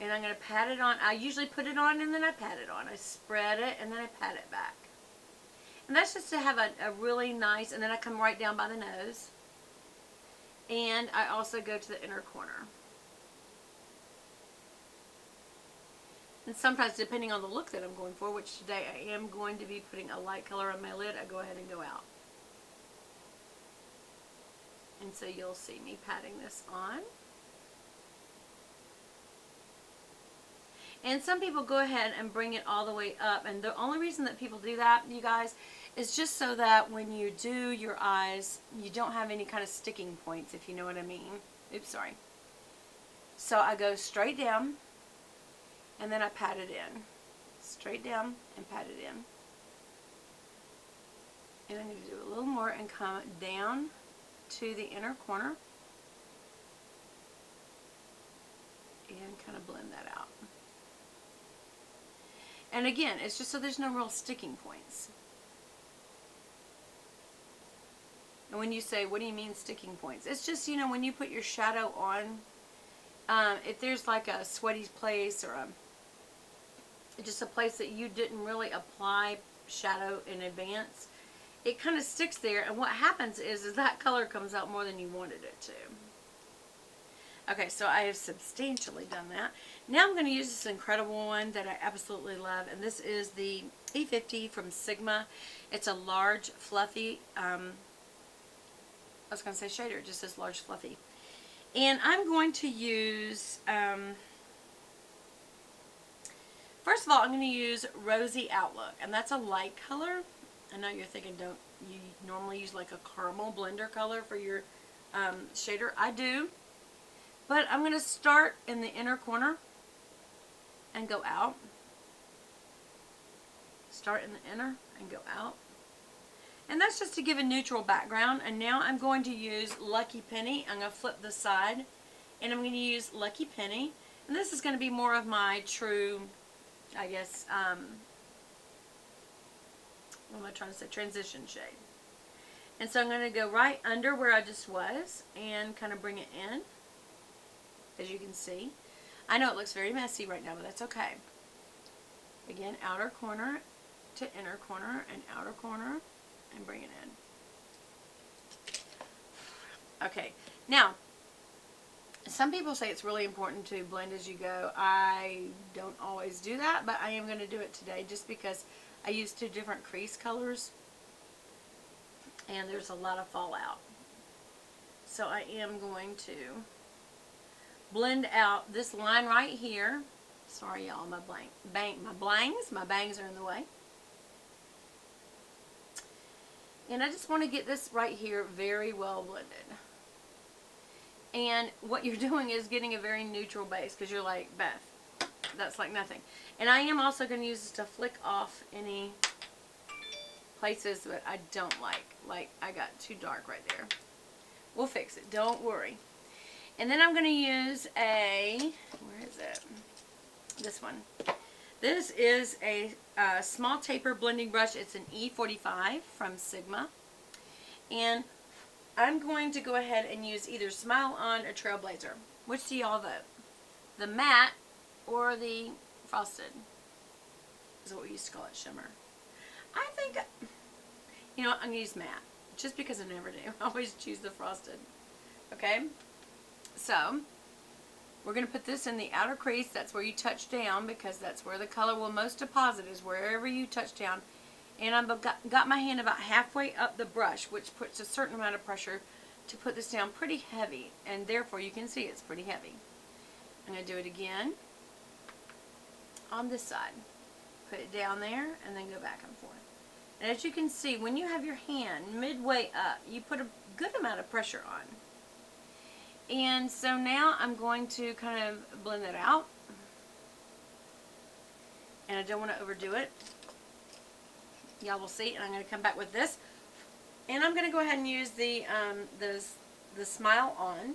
And I'm going to pat it on. I usually put it on and then I pat it on. I spread it and then I pat it back. And that's just to have a really nice, and then I come right down by the nose. And I also go to the inner corner. And sometimes, depending on the look that I'm going for, which today I am going to be putting a light color on my lid, I go ahead and go out. And so you'll see me patting this on. And some people go ahead and bring it all the way up. And the only reason that people do that, you guys, is just so that when you do your eyes, you don't have any kind of sticking points, if you know what I mean. Oops, sorry. So I go straight down, and then I pat it in. Straight down and pat it in. And I need to do a little more and come down to the inner corner. And kind of blend that out. And again, it's just so there's no real sticking points. And when you say, what do you mean sticking points? It's just, you know, when you put your shadow on, if there's like a sweaty place or just a place that you didn't really apply shadow in advance, it kind of sticks there. And what happens is that color comes out more than you wanted it to. Okay, so I have substantially done that. Now I'm going to use this incredible one that I absolutely love, and this is the E50 from Sigma. It's a large, fluffy, I was going to say shader, it just says large, fluffy. And I'm going to use, first of all, I'm going to use Rosy Outlook, and that's a light color. I know you're thinking, don't you normally use like a caramel blender color for your shader? I do. But I'm going to start in the inner corner and go out. Start in the inner and go out. And that's just to give a neutral background. And now I'm going to use Lucky Penny. I'm going to flip the side. And I'm going to use Lucky Penny. And this is going to be more of my true, I guess, what am I trying to say? Transition shade. And so I'm going to go right under where I just was and kind of bring it in. As you can see. I know it looks very messy right now, but that's okay. Again, outer corner to inner corner and outer corner and bring it in. Okay, now, some people say it's really important to blend as you go. I don't always do that, but I am going to do it today just because I use two different crease colors and there's a lot of fallout. So I am going to blend out this line right here. Sorry y'all, my bangs are in the way. And I just want to get this right here very well blended. And what you're doing is getting a very neutral base because you're like, Beth, that's like nothing. And I am also going to use this to flick off any places that I don't like. Like I got too dark right there. We'll fix it, don't worry. And then I'm going to use a, where is it? This one. This is a small taper blending brush. It's an E45 from Sigma. And I'm going to go ahead and use either Smile On or Trailblazer. Which do y'all vote? The matte or the frosted? Is what we used to call it, shimmer. I think, you know what, I'm going to use matte. Just because I never do. I always choose the frosted. Okay? So, we're going to put this in the outer crease. That's where you touch down because that's where the color will most deposit is wherever you touch down. And I've got my hand about halfway up the brush, which puts a certain amount of pressure to put this down pretty heavy. And therefore, you can see it's pretty heavy. I'm going to do it again on this side. Put it down there and then go back and forth. And as you can see, when you have your hand midway up, you put a good amount of pressure on. And so now I'm going to kind of blend that out. And I don't want to overdo it. Y'all will see. And I'm going to come back with this. And I'm going to go ahead and use the Smile On.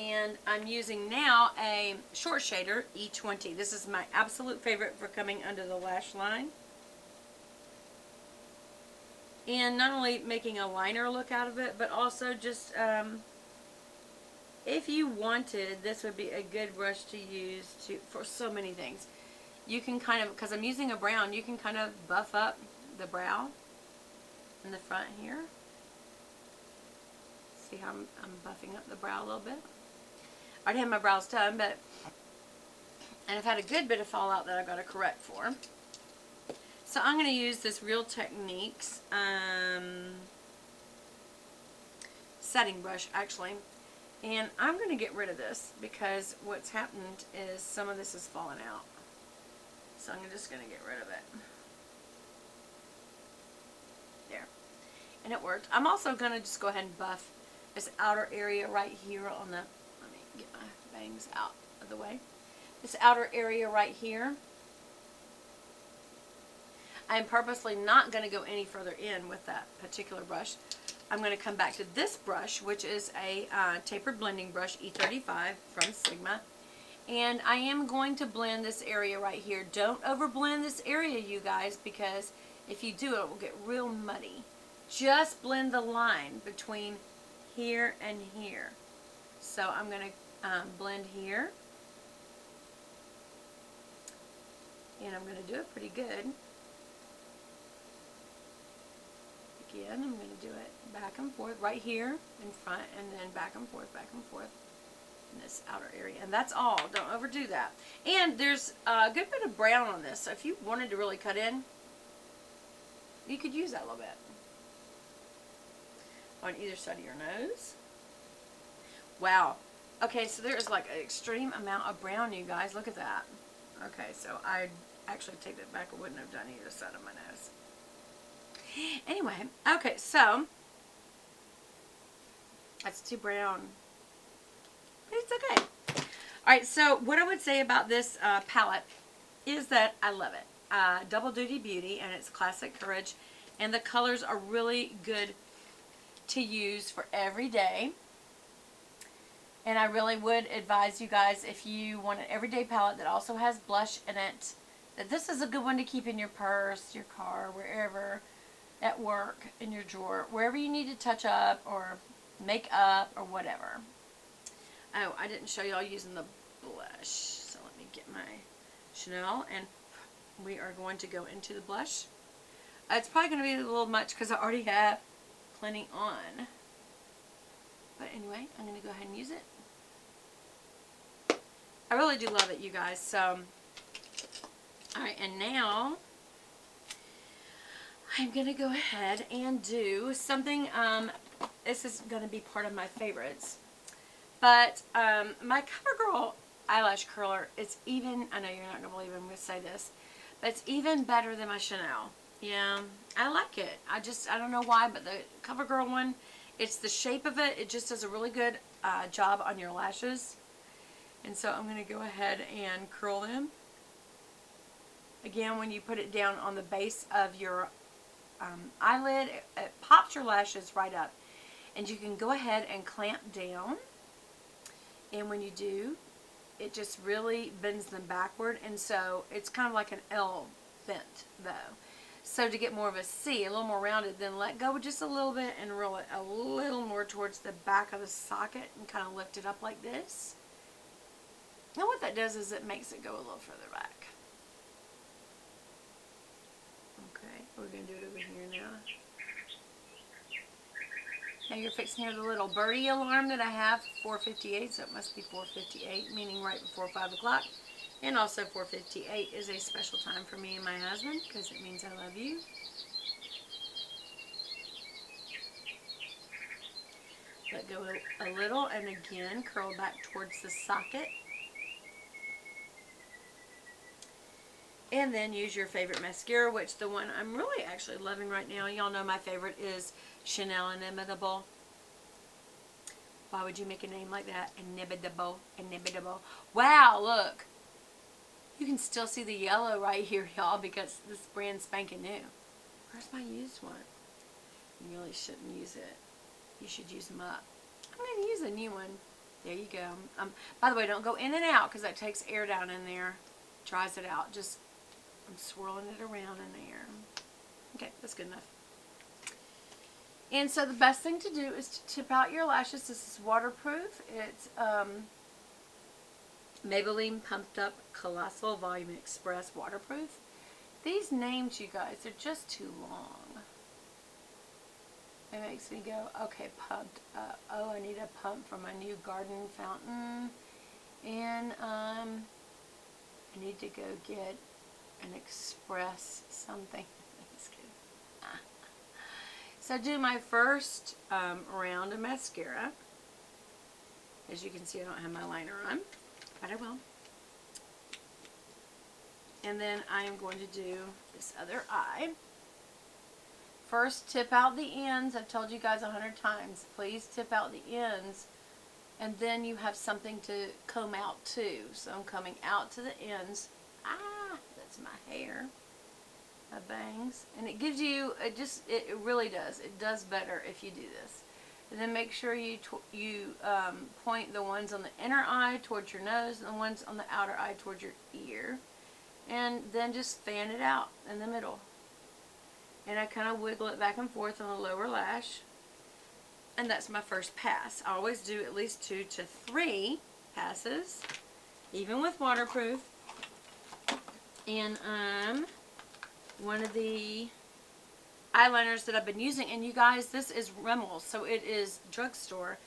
And I'm using now a short shader, E20. This is my absolute favorite for coming under the lash line. And not only making a liner look out of it, but also just if you wanted, this would be a good brush to use for so many things. You can kind of, because I'm using a brown, you can kind of buff up the brow in the front here. See how I'm buffing up the brow a little bit? I already have my brows done, and I've had a good bit of fallout that I've got to correct for. So I'm going to use this Real Techniques setting brush, actually. And I'm going to get rid of this because what's happened is some of this is falling out. So I'm just going to get rid of it. There. And it worked. I'm also going to just go ahead and buff this outer area right here on the, let me get my bangs out of the way. This outer area right here. I'm purposely not going to go any further in with that particular brush. I'm going to come back to this brush, which is a tapered blending brush, E35 from Sigma. And I am going to blend this area right here. Don't over blend this area, you guys, because if you do, it will get real muddy. Just blend the line between here and here. So I'm going to blend here. And I'm going to do it pretty good. Again, I'm going to do it back and forth right here in front, and then back and forth in this outer area. And that's all. Don't overdo that. And there's a good bit of brown on this, so if you wanted to really cut in, you could use that a little bit. On either side of your nose. Wow. Okay, so there's like an extreme amount of brown, you guys. Look at that. Okay, so I actually take that back. I wouldn't have done either side of my nose. Anyway, okay, so that's too brown. But it's okay. Alright, so what I would say about this palette is that I love it. Double Duty Beauty, and it's Classic Courage. And the colors are really good to use for every day. And I really would advise you guys, if you want an everyday palette that also has blush in it, that this is a good one to keep in your purse, your car, wherever, at work, in your drawer, wherever you need to touch up or make up or whatever. Oh, I didn't show y'all using the blush. So let me get my Chanel, and we are going to go into the blush. It's probably going to be a little much because I already have plenty on. But anyway, I'm going to go ahead and use it. I really do love it, you guys. So, alright, and now I'm going to go ahead and do something, this is going to be part of my favorites. But my CoverGirl eyelash curler, it's even, I know you're not going to believe I'm going to say this, but it's even better than my Chanel. Yeah, I like it. I don't know why, but the CoverGirl one, it's the shape of it. It just does a really good job on your lashes. And so I'm going to go ahead and curl them. Again, when you put it down on the base of your eyelid, it pops your lashes right up. And you can go ahead and clamp down. And when you do, it just really bends them backward. And so it's kind of like an L bent, though. So to get more of a C, a little more rounded, then let go just a little bit and roll it a little more towards the back of the socket and kind of lift it up like this. And what that does is it makes it go a little further back. Okay, we're going to do it over here now. Now you're fixing to hear the little birdie alarm that I have, 4:58, so it must be 4:58, meaning right before 5 o'clock. And also 4:58 is a special time for me and my husband because it means I love you. Let go a little and again curl back towards the socket. And then use your favorite mascara, which the one I'm really actually loving right now, y'all know my favorite is Chanel Inimitable. Why would you make a name like that? Inimitable. Inimitable. Wow, look. You can still see the yellow right here, y'all, because this brand's spanking new. Where's my used one? You really shouldn't use it. You should use them up. I'm going to use a new one. There you go. By the way, don't go in and out because that takes air down in there. Dries it out. Just, I'm swirling it around in there. Okay, that's good enough. And so the best thing to do is to tip out your lashes. This is waterproof. It's Maybelline Pumped Up Colossal Volume Express Waterproof. These names, you guys, they're just too long. It makes me go, okay, pumped up. Oh, I need a pump for my new garden fountain. And I need to go get an express something. So I do my first round of mascara. As you can see, I don't have my liner on, but I will. And then I am going to do this other eye. First, tip out the ends. I've told you guys 100 times. Please tip out the ends. And then you have something to comb out too. So I'm coming out to the ends. Ah, that's my hair. My bangs. And it gives you, it really does. It does better if you do this. And then make sure you point the ones on the inner eye towards your nose and the ones on the outer eye towards your ear. And then just fan it out in the middle. And I kind of wiggle it back and forth on the lower lash. And that's my first pass. I always do at least 2 to 3 passes, even with waterproof. And one of the eyeliners that I've been using, and you guys, this is Rimmel, so it is drugstore.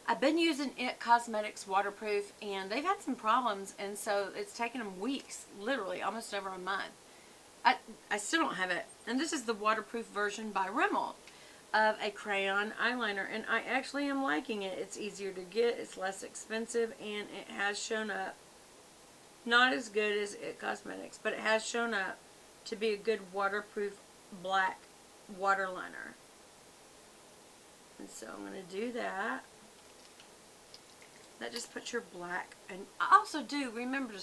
I've been using It Cosmetics waterproof, and they've had some problems, and so it's taken them weeks, literally almost over a month. I still don't have it. And this is the waterproof version by Rimmel of a crayon eyeliner, and I actually am liking it. It's easier to get, it's less expensive, and it has shown up. Not as good as It Cosmetics, but it has shown up to be a good waterproof black waterliner. And so I'm going to do that. That just puts your black, and I also do remember to